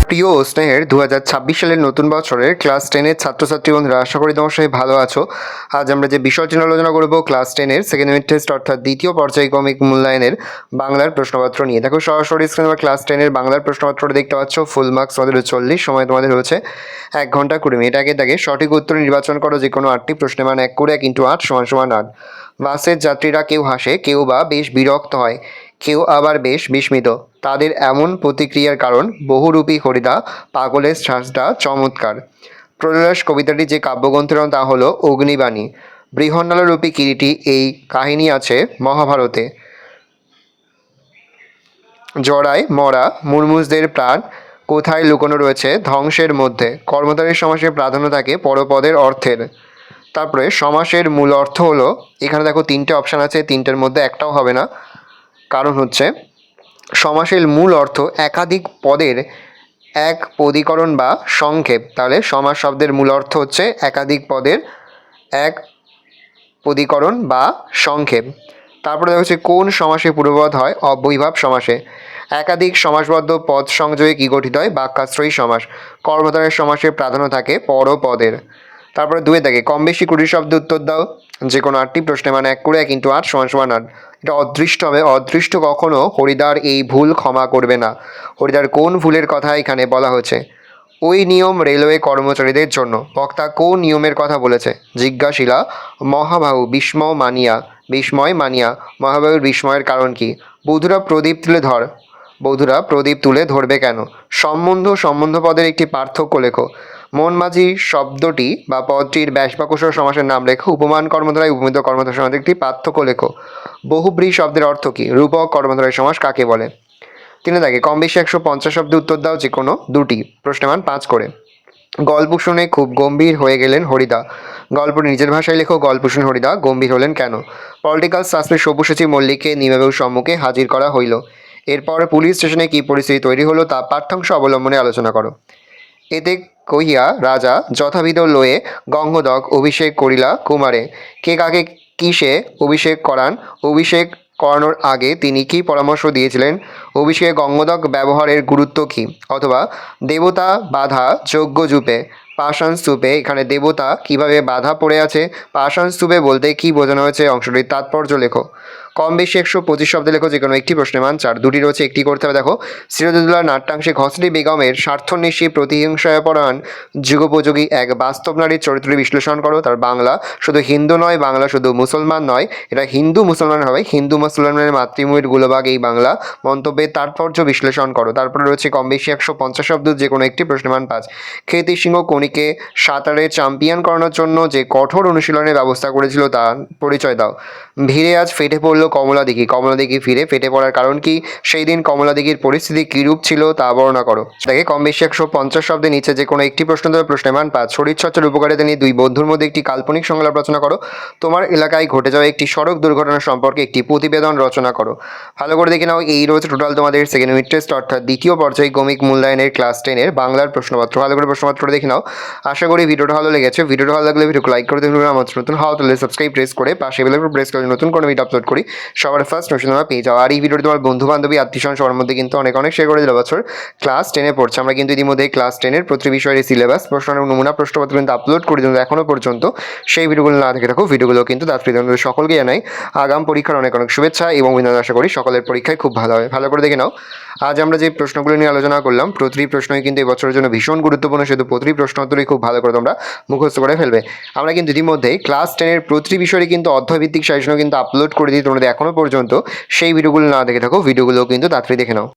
প্রিয় ও স্নেহের 2026 সালের নতুন বছরের ক্লাস 10-এর ছাত্রছাত্রী বন্ধুরা, আশা করি তোমার সবাই ভালো আছো। আজ আমরা যে বিষয়টি নিয়ে আলোচনা করব ক্লাস 10-এর সেকেন্ড ইউনিট টেস্ট অর্থাৎ দ্বিতীয় পর্যায়ক্রমিক মূল্যায়নের বাংলার প্রশ্নপত্র নিয়ে। দেখো সরাসরি স্ক্রিনে তোমরা ক্লাস 10-এর বাংলার প্রশ্নপত্রটা দেখতে পাচ্ছ। ফুল মার্কস তোমাদের 40, সময় তোমাদের হচ্ছে 1 ঘন্টা 20 মিনিট। আগে দাগে সঠিক উত্তর নির্বাচন করো যে কোনো 8টি প্রশ্নের মান 1 করে 1 × 8 = 8। বাসের যাত্রীরা কেউ হাসে, কেউ বা বেশ বিরক্ত হয়, কেউ আবার বেশ বিস্মিত। তাদের এমন প্রতিক্রিয়ার কারণ বহুরূপী হরিদা পাগলের শ্বাসটা চমৎকার। প্রলয়াস কবিতাটি যে কাব্যগ্রন্থের তা হলো অগ্নিবাণী। বৃহন্নলরূপী কিরীটি এই কাহিনী আছে মহাভারতে। জড়ায় মরা মুর্মুষদের প্রাণ কোথায় লুকোনো রয়েছে ধ্বংসের মধ্যে। কর্মধারীর সমাসের প্রাধান্য থাকে পরপদের অর্থের। তারপরে সমাসের মূল অর্থ হলো, এখানে দেখো 3টে অপশান আছে, 3টের মধ্যে একটাও হবে না। কারণ হচ্ছে সমাসের মূল অর্থ একাধিক পদের এক পদীকরণ বা সংক্ষেপ। তাহলে সমাস শব্দের মূল অর্থ হচ্ছে একাধিক পদের এক পদীকরণ বা সংক্ষেপ। তারপরে দেখা হচ্ছে কোন সমাসে পূর্বপদ হয় অব্যয়ীভাব সমাসে। একাধিক সমাসবদ্ধ পদ সংযোগে কী গঠিত হয় বাক্যাশ্রয়ী সমাস। কর্মধারয়ের সমাসের প্রাধান্য থাকে পরপদের। তারপরে 2 থাকে কম বেশি 20 শব্দে উত্তর দাও যে কোনো 8টি প্রশ্নে মানে 1 করে 1 × 8 = 8। এটা অদৃষ্ট হবে। অদৃষ্ট কখনো হরিদার এই ভুল ক্ষমা করবে না। হরিদার কোন ভুলের কথা এখানে বলা হয়েছে? ওই নিয়ম রেলওয়ে কর্মচারীদের জন্য। বক্তা কোন নিয়মের কথা বলেছে? জিজ্ঞাসিলা মহাবাহু বিস্ময় মানিয়া মহাবাহুর বিস্ময়ের কারণ কি? বধূরা প্রদীপ তুলে ধরবে কেন? সম্বন্ধ পদের একটি পার্থক্য লেখো। মন মাঝি শব্দটি বা পদটির ব্যাসবাকুশল সমাসের নাম লেখো। উপমান কর্মধারায় উপমিত কর্মধারয় সমাসের একটি পার্থক্য লেখো। বহুব্রী শব্দের অর্থ কী? রূপক কর্মধারয় সমাস কাকে বলে? 3 থাকে কম বেশি 150 শব্দে উত্তর দাও যে কোনো 2টি প্রশ্নের মান 5 করে। গল্প শুনে খুব গম্ভীর হয়ে গেলেন হরিদা। গল্পটি নিজের ভাষায় লেখো। গল্প শুনে হরিদা গম্ভীর হলেন কেন? পলিটিক্যাল সাসপেক্ট সব্যসাচী মল্লিককে নিমাইবাবুর সম্মুখে হাজির করা হইল। এরপর পুলিশ স্টেশনে কী পরিস্থিতি তৈরি হলো তা পাঠ্যাংশ অবলম্বনে আলোচনা করো। এতে কহিয়া রাজা যথাবিধ লয়ে গঙ্গদক অভিষেক করিলা কুমারে। কে কাকে কিসে অভিষেক করান? অভিষেক করানোর আগে তিনি কি পরামর্শ দিয়েছিলেন? অভিষেকে গঙ্গদক ব্যবহারের গুরুত্ব কী? অথবা দেবতা বাধা যজ্ঞযূপে পাষাণ স্তূপে, এখানে দেবতা কিভাবে বাধা পড়ে আছে? পাষাণ স্তূপে বলতে কি বোঝানো হয়েছে অংশটির তাৎপর্য লেখো। কম বেশি 125 শব্দে লেখো যে কোনো একটি প্রশ্নের মান 4। 2টি রয়েছে, একটি করতে হবে। দেখো সিরাজউদ্দৌলার নাট্যাংশে ঘসড়ি বেগমের স্বার্থন্বেষী প্রতিহিংসাপরায়ণ যুগোপযোগী এক বাস্তব নারীর চরিত্রের বিশ্লেষণ করো। তার বাংলা শুধু হিন্দু নয়, বাংলা শুধু মুসলমান নয়, এটা হিন্দু মুসলমান হবে। হিন্দু মুসলমানের মাতৃভূমির গুলবাগ এই বাংলা। মন্তব্যের তাৎপর্য বিশ্লেষণ করো। তারপরে রয়েছে কম বেশি 150 শব্দ যে কোনো একটি প্রশ্নের মান 5। খ্যাতি সিংহ কোনিকে সাঁতারে চ্যাম্পিয়ন করানোর জন্য যে কঠোর অনুশীলনের ব্যবস্থা করেছিল তার পরিচয় দাও। ভিড়ে আজ ফেটে পড়ল কমলাদিঘি ফিরে ফেটে পড়ার কারণ কি? সেই দিন কমলাদিঘির পরিস্থিতি কীরূপ ছিল তা বর্ণনা করো। দেখে কম বেশি 150 শব্দের নিচে যে কোনো একটি প্রশ্ন দেবে। প্রশ্নের মান 5। শরীরচর্চার উপকারিতা নিয়ে 2 বন্ধুর মধ্যে একটি কাল্পনিক সংলাপ রচনা করো। তোমার এলাকায় ঘটে যাওয়া একটি সড়ক দুর্ঘটনা সম্পর্কে একটি প্রতিবেদন রচনা করো। ভালো করে দেখে নাও, এই রয়েছে টোটাল তোমাদের সেকেন্ড ইউনিট টেস্ট অর্থাৎ দ্বিতীয় পর্যায়ক্রমিক মূল্যায়নের ক্লাস 10-এর বাংলার প্রশ্নপত্র। ভালো করে প্রশ্নপত্রটা দেখে নাও। আশা করি ভিডিওটা ভালো লেগেছে। ভিডিওটা ভালো লাগলে ভিডিওকে লাইক করে দেবেন। আমার নতুন হওয়া তাহলে সাবস্ক্রাইব প্রেস করে পাশে বেল আইকন প্রেস করে নতুন কোনো ভিডিও আপলোড করি সবার ফার্স্ট নোটিফিকেশন তোমরা পেয়ে যাও। আর এই ভিডিওটি তোমার বন্ধু বান্ধবী আত্মীয়স্বজন সবার মধ্যে কিন্তু অনেক শেয়ার করে দিল। বছর ক্লাস 10-এ পড়ছে, আমরা কিন্তু ইতিমধ্যে ক্লাস 10-এর প্রতি বিষয়ের সিলেবাস প্রশ্ন নমুনা প্রশ্নপত্র কিন্তু আপলোড করে দিন এখনও পর্যন্ত। সেই ভিডিওগুলো না দেখে থাকো, ভিডিওগুলো কিন্তু তাৎপর্য সকলকে জানাই আগাম পরীক্ষার অনেক শুভেচ্ছা এবং অভিনন্দন। আশা করি সকলের পরীক্ষায় খুব ভালো হবে। ভালো করে দেখে নাও। আজ আমরা যে প্রশ্নগুলো নিয়ে আলোচনা করলাম প্রতিটি প্রশ্নই কিন্তু এবছরের জন্য ভীষণ গুরুত্বপূর্ণ, সেহেতু প্রতিটি প্রশ্ন উত্তরই খুব ভালো করে তোমরা মুখস্থ করে ফেলবে। আমরা কিন্তু ইতিমধ্যেই ক্লাস 10-এর প্রতিটি বিষয়ে কিন্তু অধ্যায়ভিত্তিক সাজেশনও কিন্তু আপলোড করে দিই। তোমরা এখনও পর্যন্ত সেই ভিডিওগুলো না দেখে থাকো, ভিডিওগুলো কিন্তু তাড়াতাড়ি দেখে নাও।